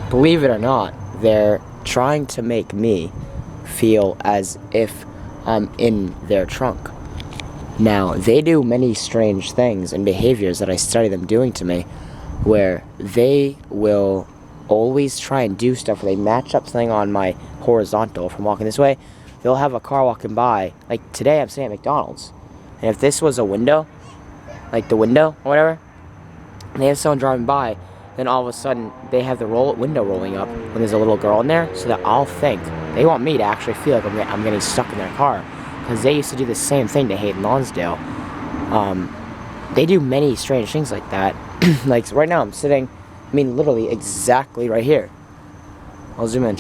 Believe it or not, they're trying to make me feel as if I'm in their trunk. Now, they do many strange things and behaviors that I study them doing to me, where they will always try and do stuff where they match up something on my horizontal from walking this way. They'll have a car walking by. Like today, I'm sitting at McDonald's, and if this was a window, like the window or whatever, and they have someone driving by, then all of a sudden they have the window rolling up when there's a little girl in there, so that I'll think they want me to actually feel like I'm getting stuck in their car, because they used to do the same thing to Hayden Lonsdale. They do many strange things like that. Like so right now I'm sitting, I mean literally exactly right here. I'll zoom in.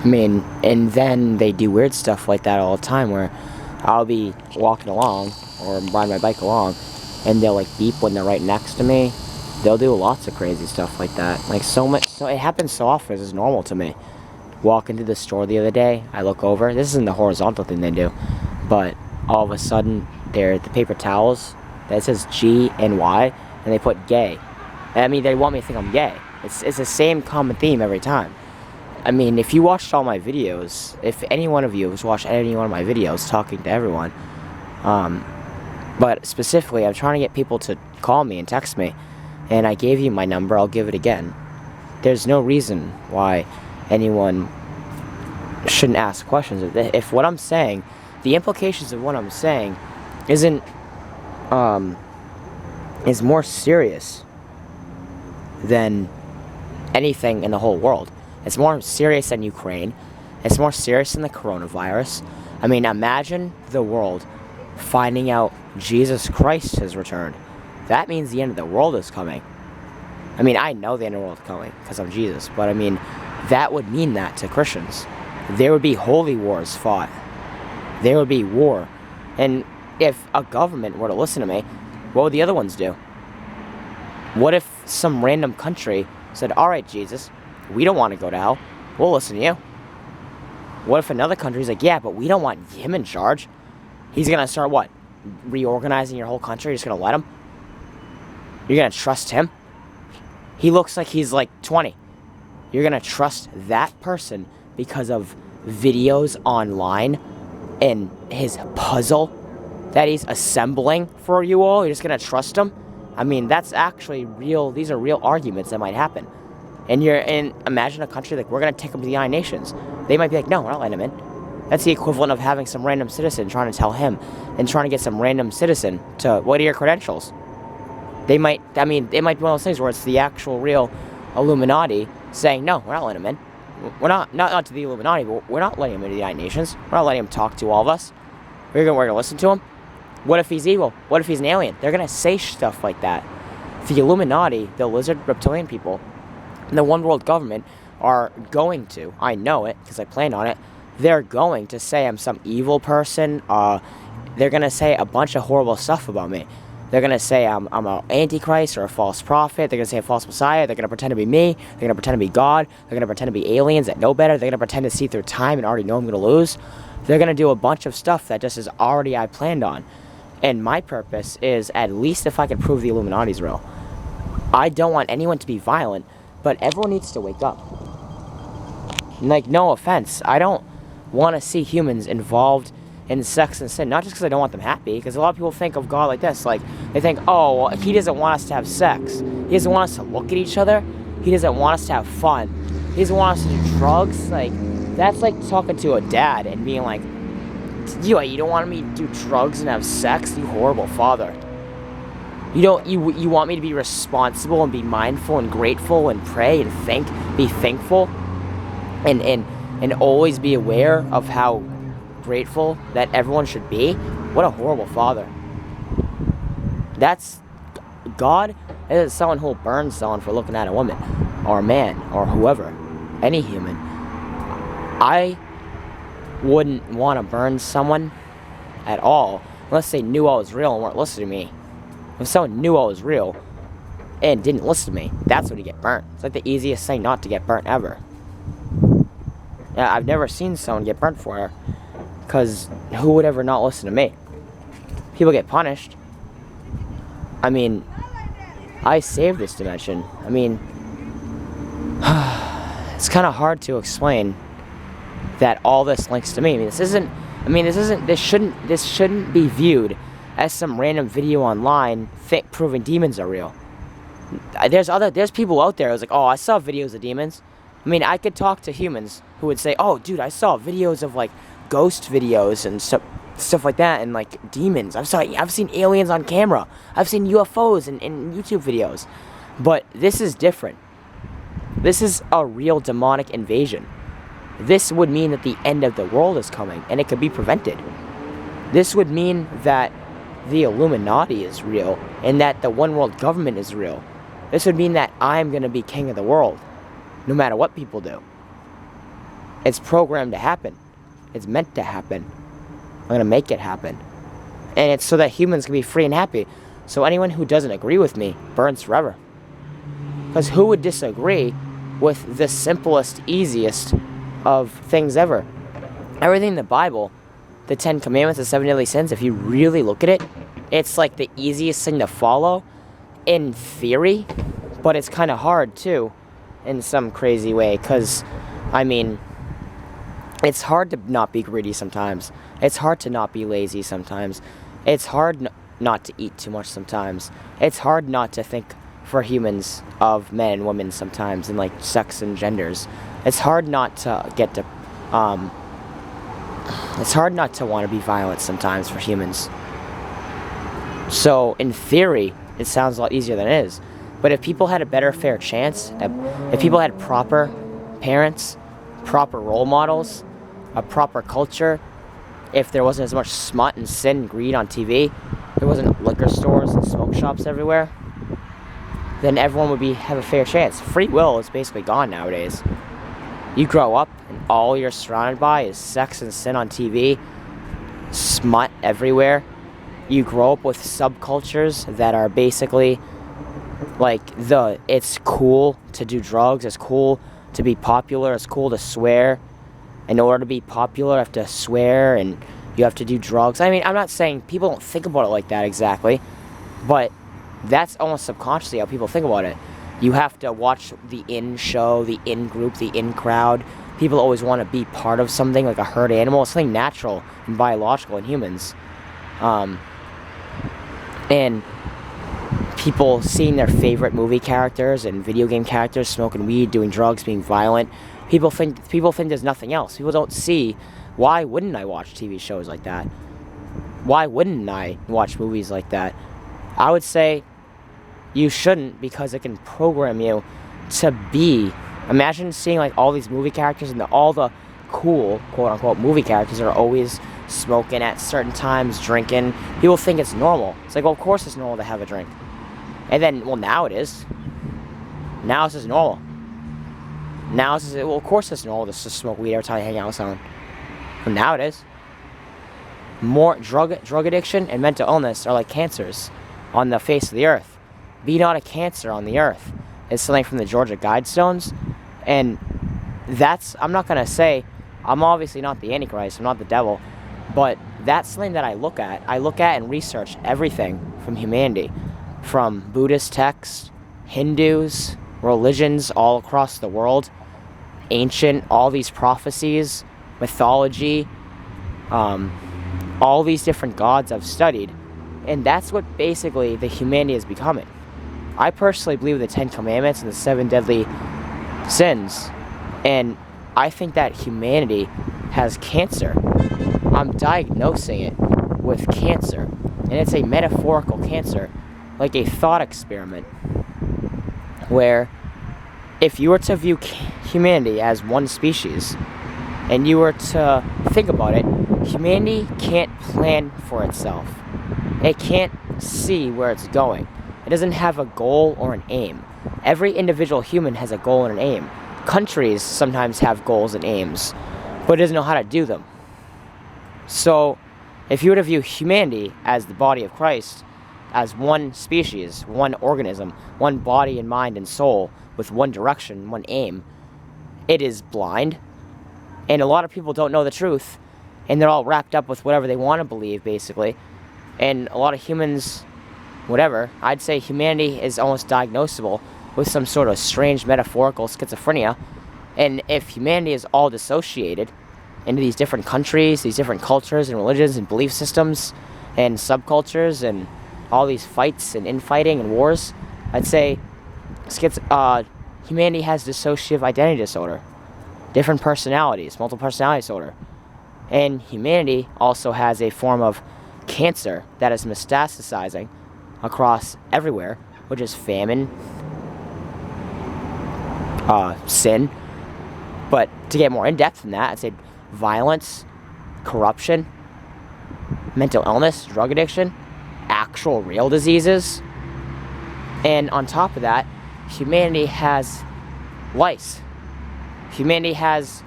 I mean, and then they do weird stuff like that all the time, where I'll be walking along or riding my bike along, and they'll like beep when they're right next to me. They'll do lots of crazy stuff like that. Like so it happens so often, it's normal to me. Walking to the store the other day, I look over. This isn't the horizontal thing they do, but all of a sudden, they're the paper towels that says G and Y, and they put gay. I mean, they want me to think I'm gay. It's the same common theme every time. I mean, if you watched all my videos, if any one of you has watched any one of my videos talking to everyone, but specifically, I'm trying to get people to call me and text me, and I gave you my number, I'll give it again. There's no reason why anyone shouldn't ask questions. If what I'm saying, the implications of what I'm saying is more serious than anything in the whole world. It's more serious than Ukraine. It's more serious than the coronavirus. I mean, imagine the world finding out Jesus Christ has returned. That means the end of the world is coming. I mean, I know the end of the world is coming because I'm Jesus, but I mean, that would mean that to Christians. There would be holy wars fought. There would be war. And if a government were to listen to me, what would the other ones do? What if some random country said, all right, Jesus, we don't want to go to hell. We'll listen to you. What if another country's like, yeah, but we don't want him in charge. He's going to start what? Reorganizing your whole country? You're just going to let him? You're going to trust him? He looks like he's like 20. You're going to trust that person because of videos online and his puzzle that he's assembling for you all? You're just going to trust him? I mean, that's actually real. These are real arguments that might happen. And imagine a country like, we're going to take them to the United Nations. They might be like, no, we're not letting him in. That's the equivalent of having some random citizen trying to tell him and trying to get some random citizen to, what are your credentials? It might be one of those things where it's the actual real Illuminati saying, no, we're not letting him in. We're not to the Illuminati, but we're not letting him into the United Nations. We're not letting him talk to all of us. We're going to listen to him. What if he's evil? What if he's an alien? They're going to say stuff like that. The Illuminati, the lizard reptilian people, and the one world government are going to, I know it because I planned on it, they're going to say I'm some evil person. They're going to say a bunch of horrible stuff about me. They're going to say I'm an antichrist or a false prophet. They're going to say a false messiah. They're going to pretend to be me. They're going to pretend to be God. They're going to pretend to be aliens that know better. They're going to pretend to see through time and already know I'm going to lose. They're going to do a bunch of stuff that just is already I planned on. And my purpose is, at least if I can prove the Illuminati's real, I don't want anyone to be violent, but everyone needs to wake up. Like, no offense, I don't want to see humans involved in sex and sin, not just because I don't want them happy, because a lot of people think of God like this, like, they think, oh, well, he doesn't want us to have sex, he doesn't want us to look at each other, he doesn't want us to have fun, he doesn't want us to do drugs. Like, that's like talking to a dad and being like, you don't want me to do drugs and have sex, you horrible father. You want me to be responsible and be mindful and grateful and pray and be thankful and always be aware of how grateful that everyone should be? What a horrible father. That's God is someone who will burn someone for looking at a woman or a man or whoever, any human. I wouldn't want to burn someone at all unless they knew I was real and weren't listening to me. If someone knew I was real and didn't listen to me, that's when you get burnt. It's like the easiest thing not to get burnt ever. Yeah, I've never seen someone get burnt for her, Because who would ever not listen to me? People get punished. I mean, I saved this dimension. I mean, it's kind of hard to explain that all this links to me. This shouldn't be viewed as some random video online proving demons are real. There's people out there who's like, oh, I saw videos of demons. I mean, I could talk to humans who would say, oh, dude, I saw videos of like ghost videos and stuff like that, and like demons. I've seen aliens on camera. I've seen UFOs in YouTube videos. But this is different. This is a real demonic invasion. This would mean that the end of the world is coming, and it could be prevented. This would mean that the Illuminati is real, and that the one world government is real. This would mean that I'm going to be king of the world, no matter what people do. It's programmed to happen. It's meant to happen. I'm going to make it happen. And it's so that humans can be free and happy. So anyone who doesn't agree with me burns forever. Because who would disagree with the simplest, easiest of things ever? Everything in the Bible, the 10 Commandments, the 7 deadly sins, if you really look at it, it's like the easiest thing to follow in theory, but it's kind of hard too in some crazy way, because, I mean, it's hard to not be greedy sometimes. It's hard to not be lazy sometimes. It's hard not to eat too much sometimes. It's hard not to think for humans of men and women sometimes, and like sex and genders. It's hard not to it's hard not to want to be violent sometimes for humans. So in theory, it sounds a lot easier than it is. But if people had a better fair chance, if people had proper parents, proper role models, a proper culture, if there wasn't as much smut and sin and greed on TV, there wasn't liquor stores and smoke shops everywhere, then everyone would have a fair chance. Free will is basically gone nowadays. You grow up and all you're surrounded by is sex and sin on TV, smut everywhere. You grow up with subcultures that are basically like it's cool to do drugs, it's cool to be popular, it's cool to swear. In order to be popular, you have to swear and you have to do drugs. I mean, I'm not saying people don't think about it like that exactly, but that's almost subconsciously how people think about it. You have to watch the in show, the in group, the in crowd. People always want to be part of something, like a herd animal. It's something natural and biological in humans. And people seeing their favorite movie characters and video game characters smoking weed, doing drugs, being violent. People think there's nothing else. People don't see, why wouldn't I watch TV shows like that? Why wouldn't I watch movies like that? I would say you shouldn't, because it can program you to be. Imagine seeing like all these movie characters, and all the cool, quote unquote, movie characters are always smoking at certain times, drinking. People think it's normal. It's like, well, of course it's normal to have a drink. And then, well, now it is. Now it's just normal. Now it's just, well, of course it's normal to smoke weed every time you hang out with someone. But now it is. More drug addiction and mental illness are like cancers on the face of the earth. Be not a cancer on the earth is something from the Georgia Guidestones. And that's, I'm not going to say, I'm obviously not the Antichrist, I'm not the devil, but that's something that I look at. I look at and research everything from humanity, from Buddhist texts, Hindus, religions all across the world, ancient, all these prophecies, mythology, all these different gods I've studied. And that's what basically the humanity is becoming. I personally believe in the 10 Commandments and the 7 deadly sins. And I think that humanity has cancer. I'm diagnosing it with cancer. And it's a metaphorical cancer, like a thought experiment, where if you were to view humanity as one species, and you were to think about it, humanity can't plan for itself. It can't see where it's going. It doesn't have a goal or an aim. Every individual human has a goal and an aim. Countries sometimes have goals and aims, but it doesn't know how to do them. So, if you were to view humanity as the body of Christ, as one species, one organism, one body and mind and soul, with one direction, one aim, it is blind. And a lot of people don't know the truth, and they're all wrapped up with whatever they want to believe, basically. And a lot of humans, whatever, I'd say humanity is almost diagnosable with some sort of strange metaphorical schizophrenia. And if humanity is all dissociated into these different countries, these different cultures and religions and belief systems and subcultures and all these fights and infighting and wars, I'd say humanity has dissociative identity disorder, different personalities, multiple personality disorder. And humanity also has a form of cancer that is metastasizing across everywhere, which is famine, sin. But to get more in-depth than that, I'd say violence, corruption, mental illness, drug addiction, actual real diseases. And on top of that, humanity has lice. Humanity has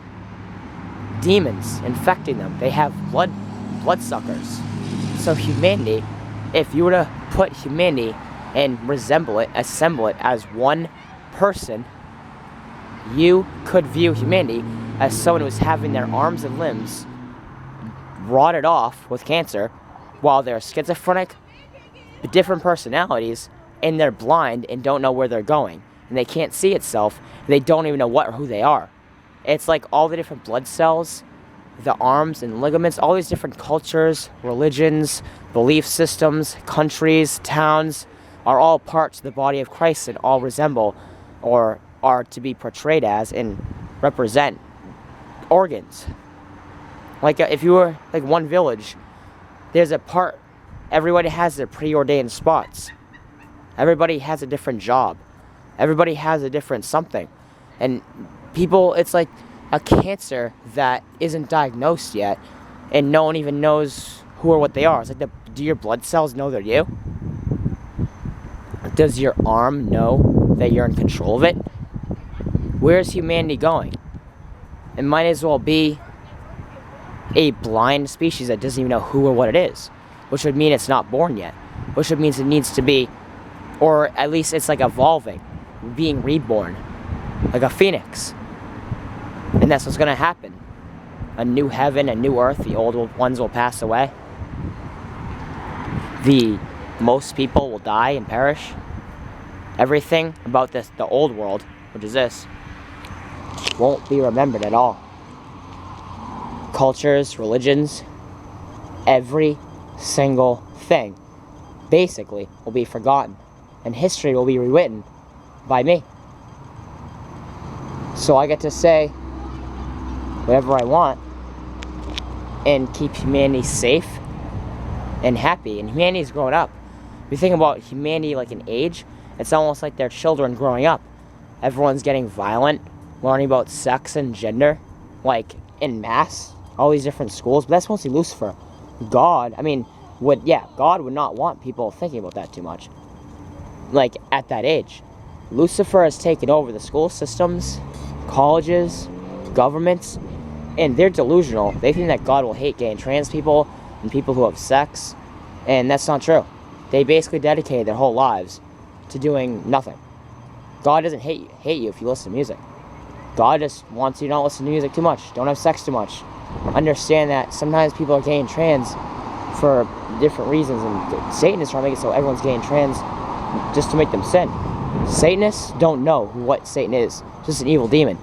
demons infecting them. They have bloodsuckers. So humanity, if you were to put humanity and assemble it as one person, you could view humanity as someone who's having their arms and limbs rotted off with cancer while they're schizophrenic, different personalities, and they're blind and don't know where they're going. And they can't see itself. They don't even know what or who they are. It's like all the different blood cells, the arms and ligaments, all these different cultures, religions, belief systems, countries, towns, are all parts of the body of Christ and all resemble or are to be portrayed as and represent organs. Like if you were like one village, there's a part, everybody has their preordained spots. Everybody has a different job. Everybody has a different something. And people, it's like a cancer that isn't diagnosed yet, and no one even knows who or what they are. It's like, do your blood cells know they're you? Does your arm know that you're in control of it? Where's humanity going? It might as well be a blind species that doesn't even know who or what it is, which would mean it's not born yet, which would mean it needs to be, or at least it's like evolving, being reborn, like a phoenix. And that's what's going to happen. A new heaven, a new earth, the old ones will pass away. Most people will die and perish. Everything about the old world, which is this, won't be remembered at all. Cultures, religions, every single thing, basically, will be forgotten. And history will be rewritten by me. So I get to say whatever I want and keep humanity safe and happy. And humanity's growing up. If you think about humanity like an age, it's almost like they're children growing up. Everyone's getting violent, learning about sex and gender, like in mass, all these different schools. But that's mostly Lucifer. God would not want people thinking about that too much. Like at that age, Lucifer has taken over the school systems, colleges, governments, and they're delusional. They think that God will hate gay and trans people and people who have sex, and that's not true. They basically dedicated their whole lives to doing nothing. God doesn't hate you if you listen to music. God just wants you to not listen to music too much. Don't have sex too much. Understand that sometimes people are gay and trans for different reasons, and Satan is trying to make it so everyone's gay and trans just to make them sin. Satanists don't know what Satan is. Just an evil demon.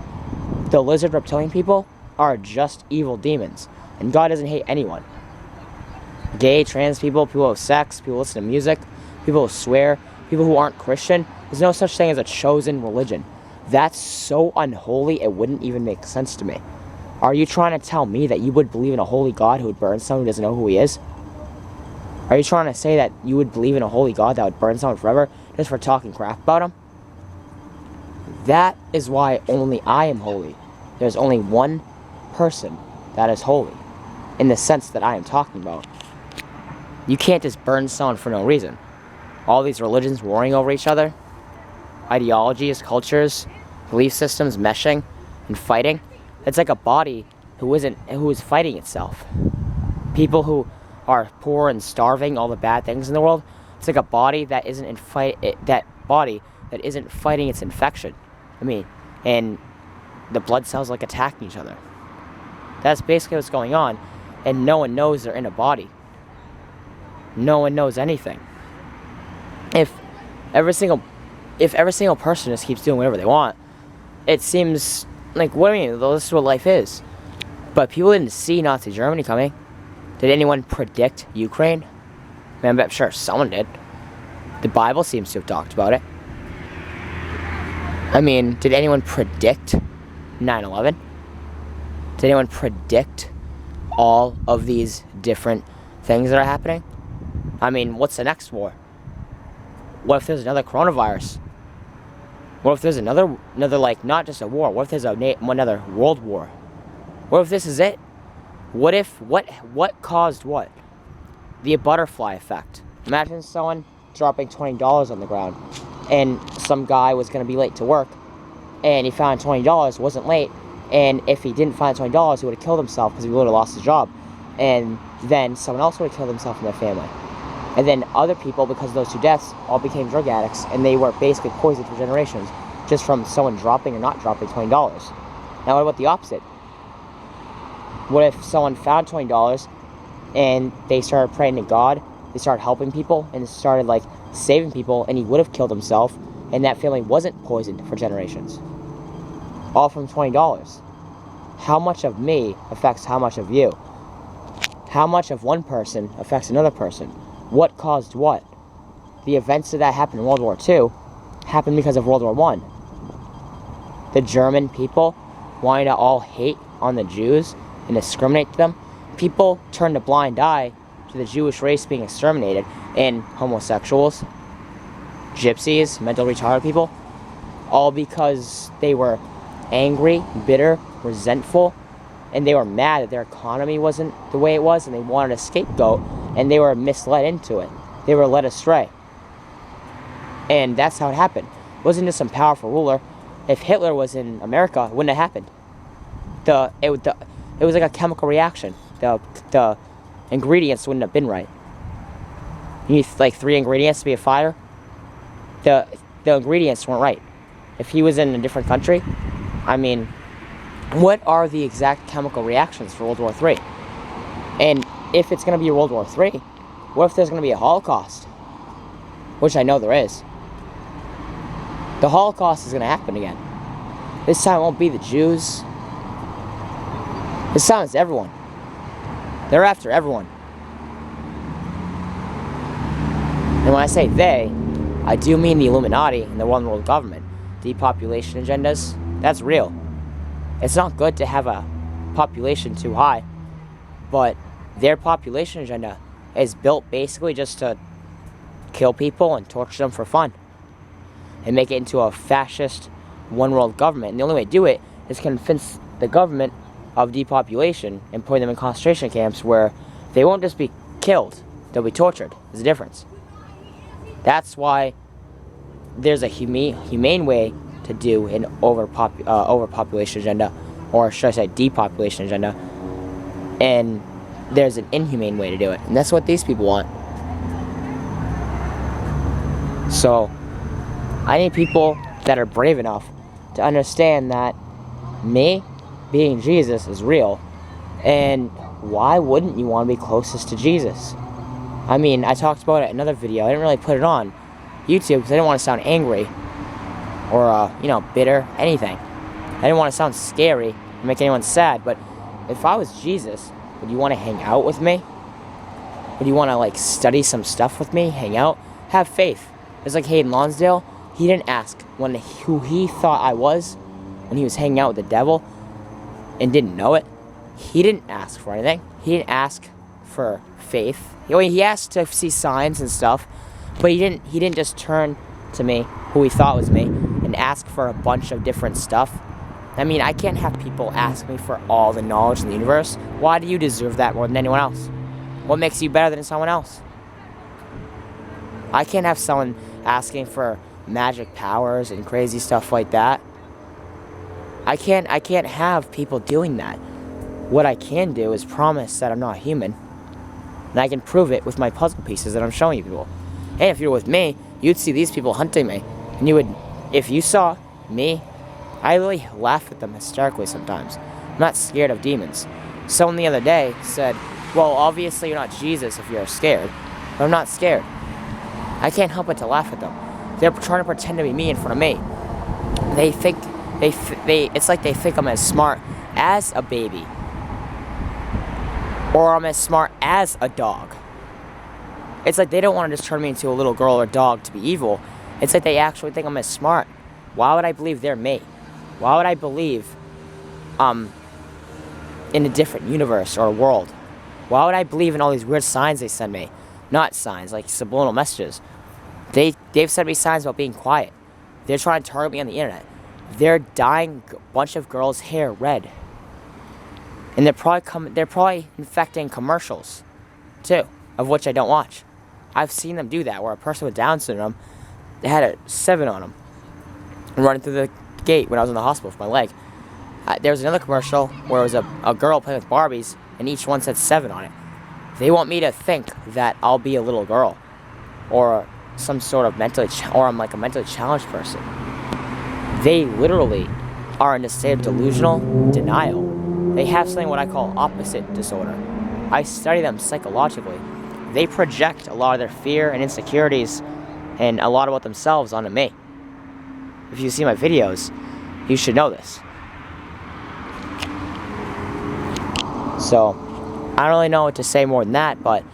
The lizard reptilian people are just evil demons. And God doesn't hate anyone. Gay, trans people, people who have sex, people who listen to music, people who swear, people who aren't Christian. There's no such thing as a chosen religion. That's so unholy, it wouldn't even make sense to me. Are you trying to tell me that you would believe in a holy God who would burn someone who doesn't know who he is? Are you trying to say that you would believe in a holy God that would burn someone forever just for talking crap about him? That is why only I am holy. There's only one person that is holy, in the sense that I am talking about. You can't just burn someone for no reason. All these religions warring over each other, ideologies, cultures, belief systems meshing and fighting. It's like a body who is fighting itself. People who are poor and starving, all the bad things in the world. It's like a body that isn't fighting its infection. And the blood cells like attacking each other. That's basically what's going on. and no one knows they're in a body. No one knows anything. If every single person just keeps doing whatever they want, it seems like, what do you mean? This is what life is. But people didn't see Nazi Germany coming. Did anyone predict Ukraine? I mean, I'm sure someone did. The Bible seems to have talked about it. I mean, did anyone predict 9/11? Did anyone predict all of these different things that are happening? I mean, what's the next war? What if there's another coronavirus? What if there's another like, not just a war? What if there's another world war? What if this is it? What if, what caused what? The butterfly effect. Imagine someone dropping $20 on the ground, and some guy was going to be late to work, and he found $20, wasn't late, and if he didn't find $20, he would have killed himself because he would have lost his job. And then someone else would have killed himself and their family. And then other people, because of those two deaths, all became drug addicts, and they were basically poisoned for generations, just from someone dropping or not dropping $20. Now what about the opposite? What if someone found $20 and they started praying to God, they started helping people, and started like saving people, and he would have killed himself, and that family wasn't poisoned for generations? All from $20. How much of me affects how much of you? How much of one person affects another person? What caused what? The events that happened in World War II happened because of World War I. The German people wanted to all hate on the Jews and discriminate to them. People turned a blind eye to the Jewish race being exterminated, and homosexuals, gypsies, mentally retarded people, all because they were angry, bitter, resentful, and they were mad that their economy wasn't the way it was, and they wanted a scapegoat, and they were misled into it. They were led astray. And that's how it happened. It wasn't just some powerful ruler. If Hitler was in America, it wouldn't have happened. It was like a chemical reaction. The ingredients wouldn't have been right. You need like 3 ingredients to be a fire. The ingredients weren't right. If he was in a different country, I mean, what are the exact chemical reactions for World War III? And if it's going to be World War III, what if there's going to be a Holocaust? Which I know there is. The Holocaust is going to happen again. This time it won't be the Jews. This time it's everyone. They're after everyone. And when I say they, I do mean the Illuminati and the one world government. Depopulation agendas, that's real. It's not good to have a population too high, but their population agenda is built basically just to kill people and torture them for fun and make it into a fascist one world government. And the only way to do it is convince the government of depopulation and putting them in concentration camps where they won't just be killed, they'll be tortured. There's a difference. That's why there's a humane way to do an overpopulation agenda, or should I say depopulation agenda, and there's an inhumane way to do it, and that's what these people want. So I need people that are brave enough to understand that me being Jesus is real, and why wouldn't you want to be closest to Jesus? I mean, I talked about it in another video. I didn't really put it on YouTube because I didn't want to sound angry or, bitter, anything. I didn't want to sound scary or make anyone sad, but if I was Jesus, would you want to hang out with me? Would you want to, study some stuff with me, hang out? Have faith. It's like Hayden Lonsdale. He didn't ask who he thought I was when he was hanging out with the devil and didn't know it. He didn't ask for anything. He didn't ask for faith. He asked to see signs and stuff, but he didn't just turn to me, who he thought was me, and ask for a bunch of different stuff. I mean, I can't have people ask me for all the knowledge in the universe. Why do you deserve that more than anyone else? What makes you better than someone else? I can't have someone asking for magic powers and crazy stuff like that. I can't have people doing that. What I can do is promise that I'm not human. And I can prove it with my puzzle pieces that I'm showing you people. And if you're with me, you'd see these people hunting me. And you would, if you saw me, I really laugh at them hysterically sometimes. I'm not scared of demons. Someone the other day said, Well, obviously you're not Jesus if you're scared. But I'm not scared. I can't help but to laugh at them. They're trying to pretend to be me in front of me. They think, it's like they think I'm as smart as a baby. Or I'm as smart as a dog. It's like they don't want to just turn me into a little girl or dog to be evil. It's like they actually think I'm as smart. Why would I believe they're me? Why would I believe in a different universe or a world? Why would I believe in all these weird signs they send me? Not signs, like subliminal messages. They've sent me signs about being quiet. They're trying to target me on the internet. They're dyeing a bunch of girls' hair red. And they're probably infecting commercials, too, of which I don't watch. I've seen them do that, where a person with Down syndrome, they had a 7 on them, running through the gate when I was in the hospital for my leg. There was another commercial where it was a girl playing with Barbies, and each one said 7 on it. They want me to think that I'll be a little girl, or some sort of or I'm like a mentally challenged person. They literally are in a state of delusional denial. They have something what I call opposite disorder. I study them psychologically. They project a lot of their fear and insecurities and a lot about themselves onto me. If you see my videos, you should know this. So, I don't really know what to say more than that, but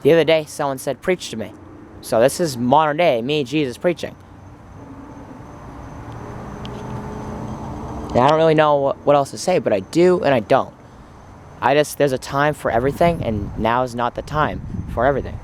the other day someone said, preach to me. So this is modern day, me, Jesus, preaching. And I don't really know what else to say, but I do and I don't. There's a time for everything, and now is not the time for everything.